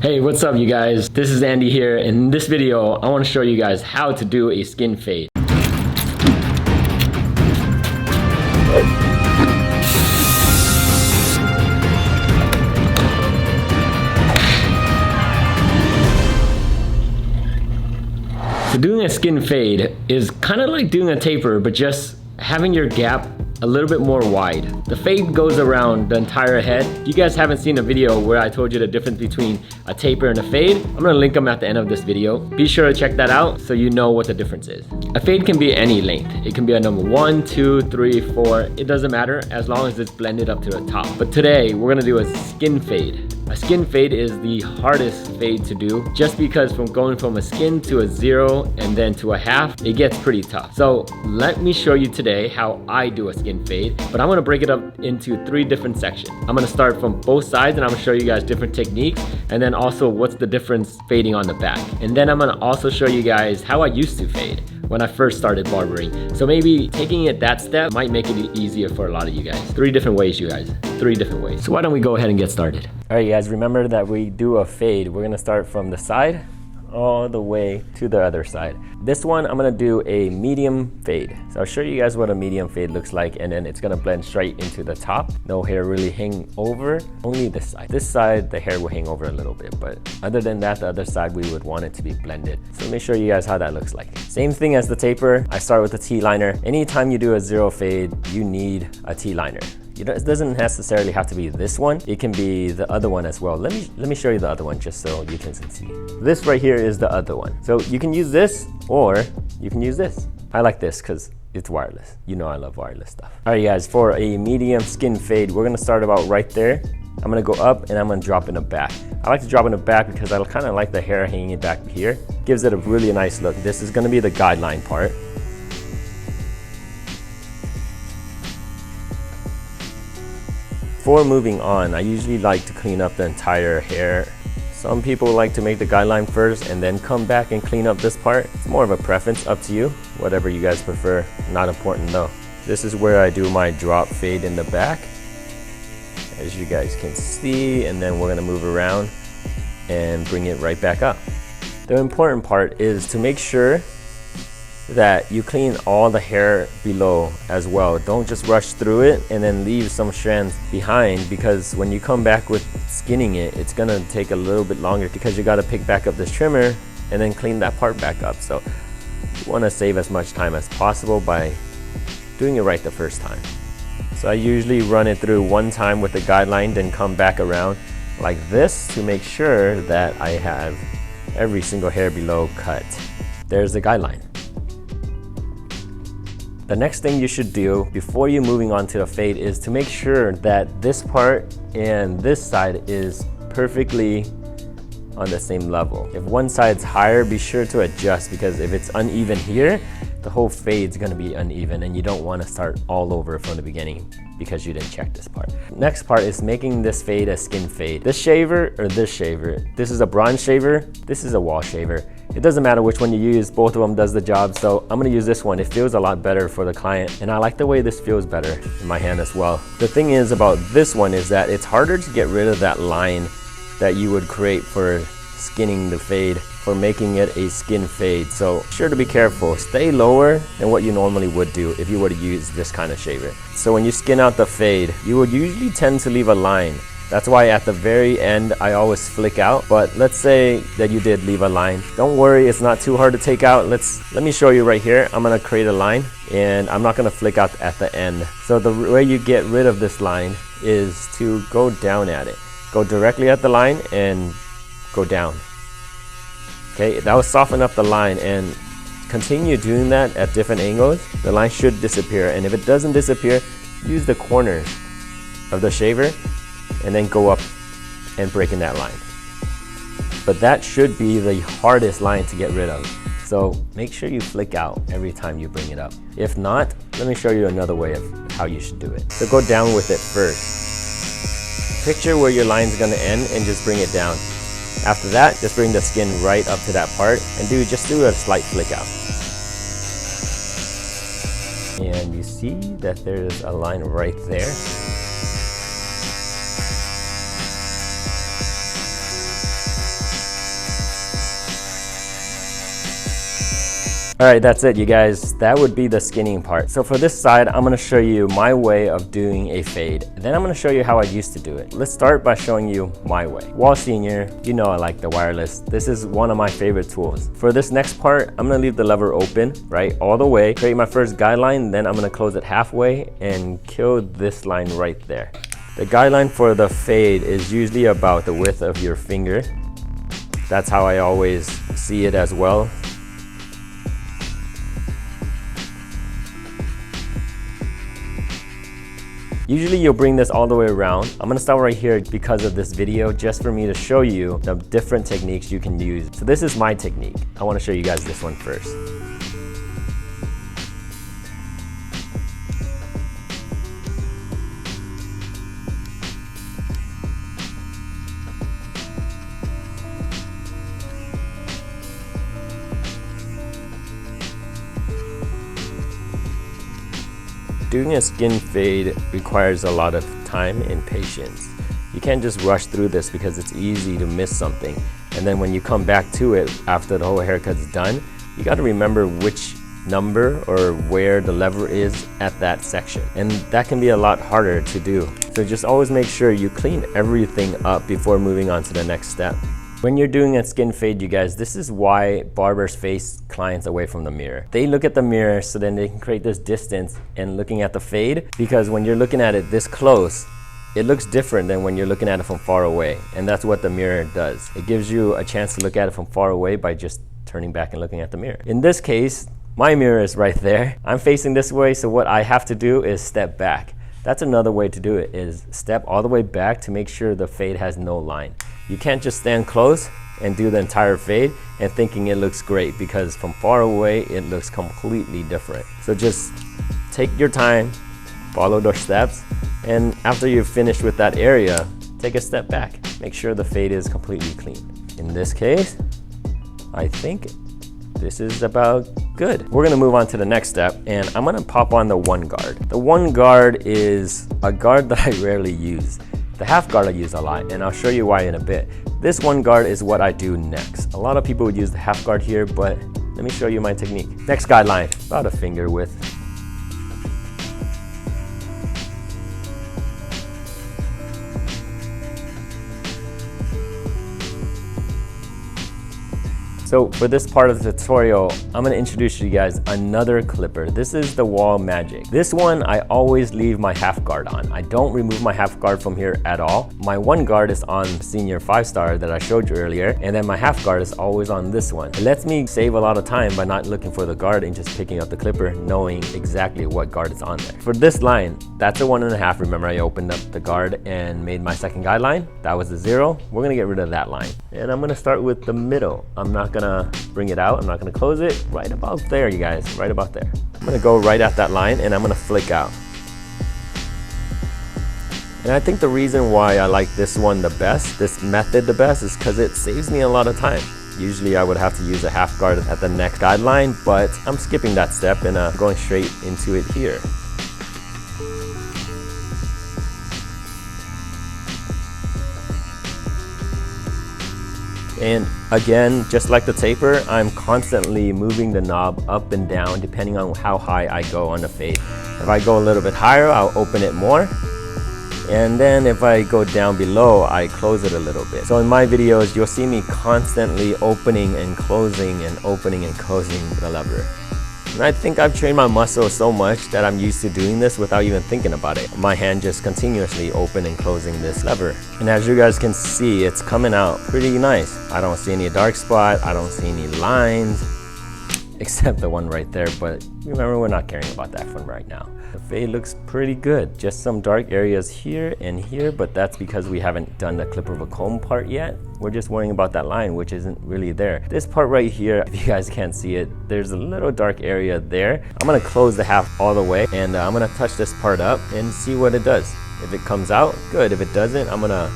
Hey, what's up you guys? This is Andy here. In this video, I want to show you guys how to do a skin fade. So doing a skin fade is kind of like doing a taper, but just having your gap a little bit more wide. The fade goes around the entire head. If you guys haven't seen a video where I told you the difference between a taper and a fade, I'm gonna link them at the end of this video. Be sure to check that out so you know what the difference is. A fade can be any length. It can be a number 1, 2, 3, 4. It doesn't matter as long as it's blended up to the top. But today we're gonna do a skin fade. A skin fade is the hardest fade to do just because from going from a skin to a 0 and then to a half, it gets pretty tough. So let me show you today how I do a skin fade, but I'm gonna break it up into 3 different sections. I'm gonna start from both sides and I'm gonna show you guys different techniques and then also what's the difference fading on the back. And then I'm gonna also show you guys how I used to fade when I first started barbering. So maybe taking it that step might make it easier for a lot of you guys. 3 different ways, you guys. 3 different ways. So why don't we go ahead and get started? All right, guys, remember that we do a fade. We're gonna start from the side all the way to the other side. This one, I'm gonna do a medium fade. So I'll show you guys what a medium fade looks like, and then it's gonna blend straight into the top. No hair really hang over, only this side. This side, the hair will hang over a little bit, but other than that, the other side, we would want it to be blended. So let me show you guys how that looks like. Same thing as the taper. I start with the T-liner. Anytime you do a 0 fade, you need a T-liner. It doesn't necessarily have to be this one. It can be the other one as well. Let me show you the other one just so you can see. This right here is the other one. So you can use this or you can use this. I like this because it's wireless. You know I love wireless stuff. All right, guys, for a medium skin fade, we're gonna start about right there. I'm gonna go up and I'm gonna drop in the back. I like to drop in the back because I kind of like the hair hanging back here. Gives it a really nice look. This is gonna be the guideline part. Before moving on, I usually like to clean up the entire hair. Some people like to make the guideline first and then come back and clean up this part. It's more of a preference, up to you, whatever you guys prefer. Not important though. This is where I do my drop fade in the back, as you guys can see, and then we're gonna move around and bring it right back up. The important part is to make sure that you clean all the hair below as well. Don't just rush through it and then leave some strands behind, because when you come back with skinning it, it's gonna take a little bit longer because you gotta pick back up this trimmer and then clean that part back up. So you wanna save as much time as possible by doing it right the first time. So I usually run it through one time with the guideline, then come back around like this to make sure that I have every single hair below cut. There's the guideline. The next thing you should do before you moving on to the fade is to make sure that this part and this side is perfectly on the same level. If one side's higher, be sure to adjust, because if it's uneven here, the whole fade's gonna be uneven and you don't wanna start all over from the beginning because you didn't check this part. Next part is making this fade a skin fade. This shaver or this shaver. This is a bronze shaver, this is a wall shaver. It doesn't matter which one you use, both of them does the job, so I'm gonna use this one. It feels a lot better for the client, and I like the way this feels better in my hand as well. The thing is about this one is that it's harder to get rid of that line that you would create for skinning the fade, for making it a skin fade. So sure to be careful. Stay lower than what you normally would do if you were to use this kind of shaver. So when you skin out the fade, you would usually tend to leave a line. That's why at the very end, I always flick out. But let's say that you did leave a line. Don't worry, it's not too hard to take out. Let me show you right here. I'm gonna create a line and I'm not gonna flick out at the end. So the way you get rid of this line is to go down at it. Go directly at the line and go down. Okay, that will soften up the line, and continue doing that at different angles. The line should disappear, and if it doesn't disappear, use the corner of the shaver and then go up and break in that line. But that should be the hardest line to get rid of. So make sure you flick out every time you bring it up. If not, let me show you another way of how you should do it. So go down with it first. Picture where your line's gonna end and just bring it down. After that, just bring the skin right up to that part and just do a slight flick out. And you see that there's a line right there. All right, that's it, you guys. That would be the skinning part. So for this side, I'm gonna show you my way of doing a fade. Then I'm gonna show you how I used to do it. Let's start by showing you my way. Wall Senior, you know I like the wireless. This is one of my favorite tools. For this next part, I'm gonna leave the lever open, right, all the way, create my first guideline, then I'm gonna close it halfway and kill this line right there. The guideline for the fade is usually about the width of your finger. That's how I always see it as well. Usually you'll bring this all the way around. I'm gonna start right here because of this video, just for me to show you the different techniques you can use. So this is my technique. I wanna show you guys this one first. Doing a skin fade requires a lot of time and patience. You can't just rush through this because it's easy to miss something. And then when you come back to it after the whole haircut's done, you got to remember which number or where the lever is at that section. And that can be a lot harder to do. So just always make sure you clean everything up before moving on to the next step. When you're doing a skin fade, you guys, this is why barbers face clients away from the mirror. They look at the mirror so then they can create this distance and looking at the fade, because when you're looking at it this close, it looks different than when you're looking at it from far away. And that's what the mirror does. It gives you a chance to look at it from far away by just turning back and looking at the mirror. In this case, my mirror is right there. I'm facing this way, so what I have to do is step back. That's another way to do it, is step all the way back to make sure the fade has no line. You can't just stand close and do the entire fade and thinking it looks great, because from far away it looks completely different. So just take your time, follow those steps, and after you've finished with that area, take a step back. Make sure the fade is completely clean. In this case, I think this is about good. We're gonna move on to the next step, and I'm gonna pop on the one guard. The one guard is a guard that I rarely use. The half guard I use a lot, and I'll show you why in a bit. This one guard is what I do next. A lot of people would use the half guard here, but let me show you my technique. Next guideline, about a finger width. So for this part of the tutorial, I'm gonna introduce you guys another clipper. This is the Wall Magic. This one, I always leave my half guard on. I don't remove my half guard from here at all. My one guard is on Senior 5-star that I showed you earlier, and then my half guard is always on this one. It lets me save a lot of time by not looking for the guard and just picking up the clipper, knowing exactly what guard is on there. For this line, that's a 1.5. Remember, I opened up the guard and made my second guideline. That was the 0. We're gonna get rid of that line. And I'm gonna start with the middle. I'm not gonna bring it out, I'm not gonna close it. Right about there, you guys, right about there. I'm gonna go right at that line and I'm gonna flick out. And I think the reason why I like this one the best, this method the best, is because it saves me a lot of time. Usually I would have to use a half guard at the next guideline, but I'm skipping that step and going straight into it here. And again, just like the taper, I'm constantly moving the knob up and down depending on how high I go on the fade. If I go a little bit higher, I'll open it more. And then if I go down below, I close it a little bit. So in my videos, you'll see me constantly opening and closing and opening and closing the lever. And I think I've trained my muscle so much that I'm used to doing this without even thinking about it. My hand just continuously open and closing this lever. And as you guys can see, it's coming out pretty nice. I don't see any dark spot, I don't see any lines, except the one right there, but remember, we're not caring about that one right now. The fade looks pretty good. Just some dark areas here and here, but that's because we haven't done the clip of a comb part yet. We're just worrying about that line, which isn't really there. This part right here, if you guys can't see it, there's a little dark area there. I'm gonna close the half all the way, and I'm gonna touch this part up and see what it does. If it comes out, good. If it doesn't, I'm gonna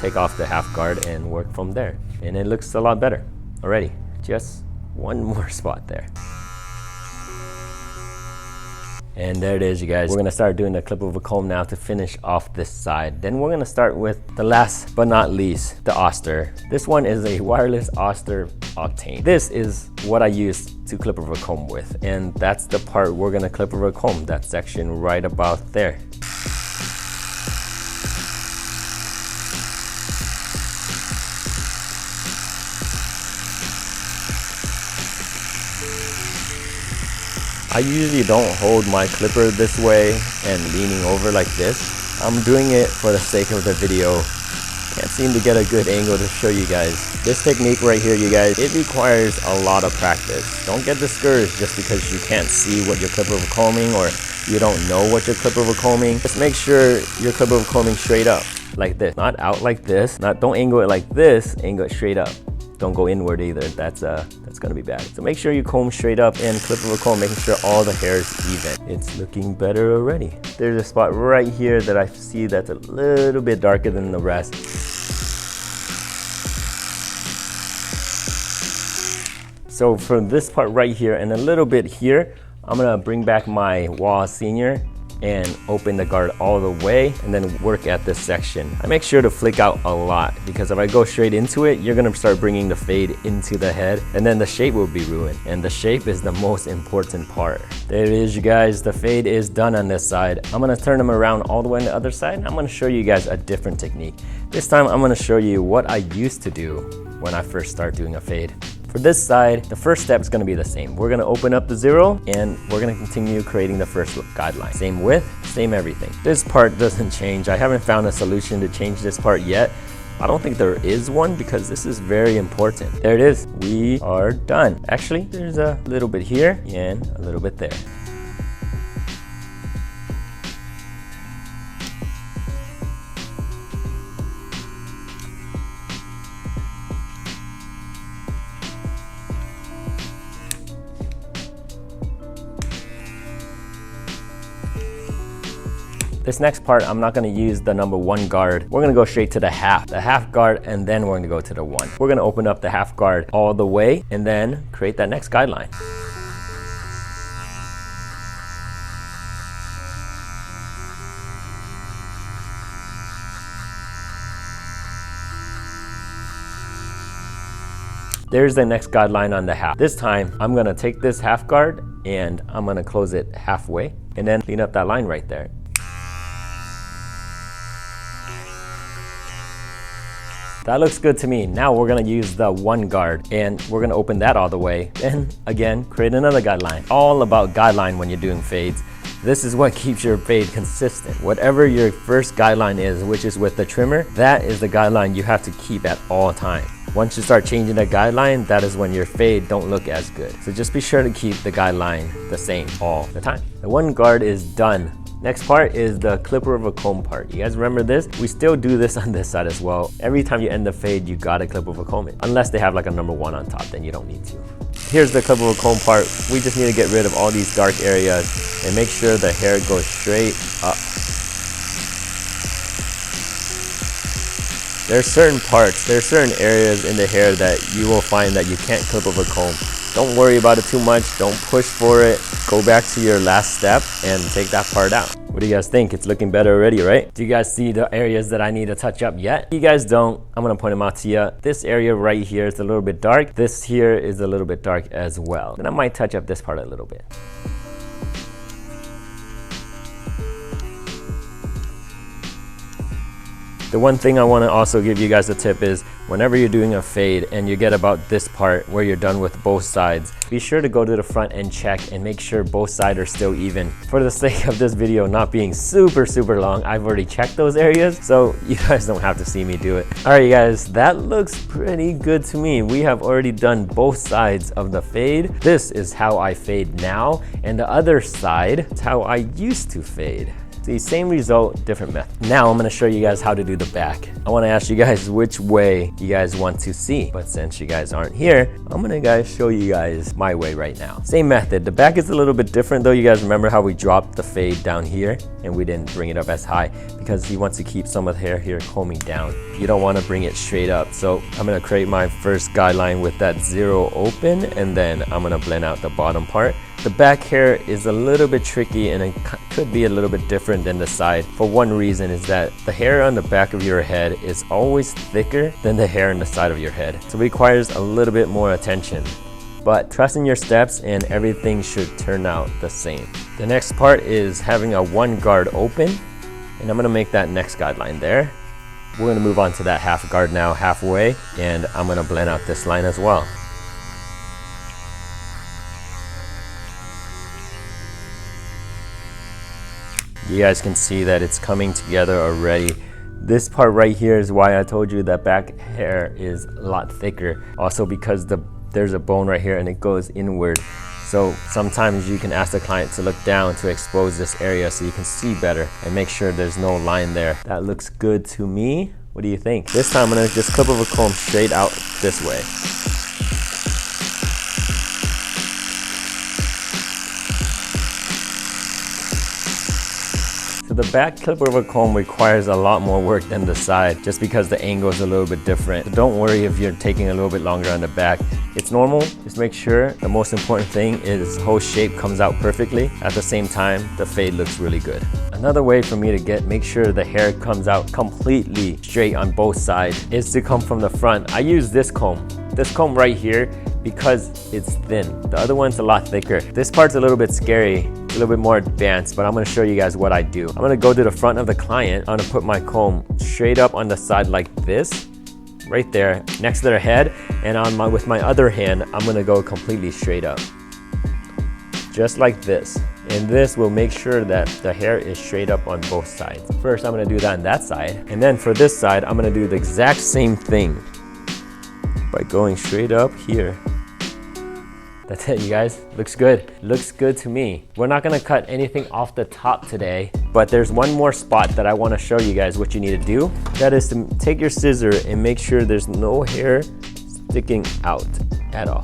take off the half guard and work from there. And it looks a lot better already. Just one more spot there. And there it is, you guys. We're gonna start doing the clip of a comb now to finish off this side. Then we're gonna start with the last but not least, the Oster. This one is a wireless Oster Octane. This is what I use to clip over a comb with. And that's the part we're gonna clip over a comb, that section right about there. I usually don't hold my clipper this way and leaning over like this. I'm doing it for the sake of the video. Can't seem to get a good angle to show you guys. This technique right here, you guys, it requires a lot of practice. Don't get discouraged just because you can't see what your clipper is combing or you don't know what your clipper is combing. Just make sure your clipper is combing straight up like this, not out like this. Don't angle it like this, angle it straight up. Don't go inward either. That's gonna be bad. So make sure you comb straight up and clip over comb, making sure all the hair is even. It's looking better already. There's a spot right here that I see that's a little bit darker than the rest. So for this part right here and a little bit here, I'm gonna bring back my Wah Senior and open the guard all the way and then work at this section. I make sure to flick out a lot because if I go straight into it, you're gonna start bringing the fade into the head and then the shape will be ruined. And the shape is the most important part. There it is, you guys. The fade is done on this side. I'm gonna turn them around all the way on the other side and I'm gonna show you guys a different technique. This time I'm gonna show you what I used to do when I first start doing a fade. For this side, the first step is going to be the same. We're going to open up the 0 and we're going to continue creating the first guideline. Same width, same everything. This part doesn't change. I haven't found a solution to change this part yet. I don't think there is one because this is very important. There it is. We are done. Actually, there's a little bit here and a little bit there. This next part, I'm not gonna use the number 1 guard. We're gonna go straight to the half guard, and then we're gonna go to the 1. We're gonna open up the half guard all the way and then create that next guideline. There's the next guideline on the half. This time, I'm gonna take this half guard and I'm gonna close it halfway and then clean up that line right there. That looks good to me. Now we're gonna use the 1 guard and we're gonna open that all the way. Then again, create another guideline. All about guideline when you're doing fades. This is what keeps your fade consistent. Whatever your first guideline is, which is with the trimmer, that is the guideline you have to keep at all times. Once you start changing the guideline, that is when your fade don't look as good. So just be sure to keep the guideline the same all the time. The 1 guard is done. Next part is the clipper of a comb part. You guys remember this? We still do this on this side as well. Every time you end the fade, you gotta clip over comb it. Unless they have like a number 1 on top, then you don't need to. Here's the clip over comb part. We just need to get rid of all these dark areas and make sure the hair goes straight up. There's certain parts, there's certain areas in the hair that you will find that you can't clip over comb. Don't worry about it too much. Don't push for it. Go back to your last step and take that part out. What do you guys think? It's looking better already, right? Do you guys see the areas that I need to touch up yet? If you guys don't, I'm gonna point them out to you. This area right here is a little bit dark. This here is a little bit dark as well. And I might touch up this part a little bit. The one thing I want to also give you guys a tip is whenever you're doing a fade and you get about this part where you're done with both sides, be sure to go to the front and check and make sure both sides are still even. For the sake of this video not being super long, I've already checked those areas, so you guys don't have to see me do it. All right, you guys, that looks pretty good to me. We have already done both sides of the fade. This is how I fade now, and the other side is how I used to fade. The same result, different method. Now I'm gonna show you guys how to do the back. I wanna ask you guys which way you guys want to see, but since you guys aren't here, I'm gonna show you guys my way right now. Same method. The back is a little bit different though. You guys remember how we dropped the fade down here and we didn't bring it up as high because he wants to keep some of the hair here combing down. You don't wanna bring it straight up. So I'm gonna create my first guideline with that 0 open, and then I'm gonna blend out the bottom part The back hair is a little bit tricky and it could be a little bit different than the side. For one reason is that the hair on the back of your head is always thicker than the hair on the side of your head. So it requires a little bit more attention. But trust in your steps and everything should turn out the same. The next part is having a one guard open, and I'm gonna make that next guideline there. We're gonna move on to that half guard now halfway, and I'm gonna blend out this line as well. You guys can see that it's coming together already. This part right here is why I told you that back hair is a lot thicker. Also because there's a bone right here and it goes inward. So sometimes you can ask the client to look down to expose this area so you can see better and make sure there's no line there. That looks good to me. What do you think? This time I'm gonna just clip over comb straight out this way. So the back clip over comb requires a lot more work than the side just because the angle is a little bit different. So don't worry if you're taking a little bit longer on the back. It's normal. Just make sure the most important thing is the whole shape comes out perfectly. At the same time, the fade looks really good. Another way for me to make sure the hair comes out completely straight on both sides is to come from the front. I use this comb right here because it's thin. The other one's a lot thicker. This part's a little bit scary, a little bit more advanced, but I'm gonna show you guys what I do. I'm gonna go to the front of the client. I'm gonna put my comb straight up on the side like this, right there, next to their head, and with my other hand, I'm gonna go completely straight up. Just like this. And this will make sure that the hair is straight up on both sides. First, I'm gonna do that on that side. And then for this side, I'm gonna do the exact same thing by going straight up here. That's it, you guys. Looks good. Looks good to me. We're not gonna cut anything off the top today, but there's one more spot that I wanna show you guys what you need to do. That is to take your scissor and make sure there's no hair sticking out at all.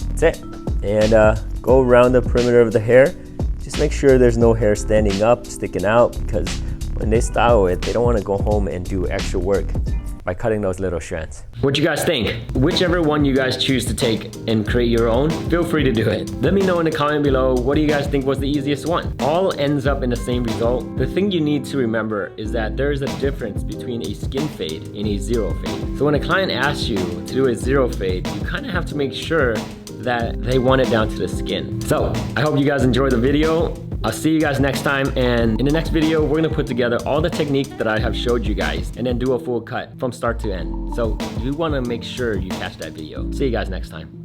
That's it. And go around the perimeter of the hair. Just make sure there's no hair standing up, sticking out, because when they style it, they don't wanna go home and do extra work by cutting those little strands. What you guys think? Whichever one you guys choose to take and create your own, feel free to do it. Let me know in the comment below, what do you guys think was the easiest one? All ends up in the same result. The thing you need to remember is that there is a difference between a skin fade and a zero fade. So when a client asks you to do a zero fade, you kind of have to make sure that they want it down to the skin. So I hope you guys enjoyed the video. I'll see you guys next time, and in the next video we're gonna put together all the technique that I have showed you guys and then do a full cut from start to end. So you wanna make sure you catch that video. See you guys next time.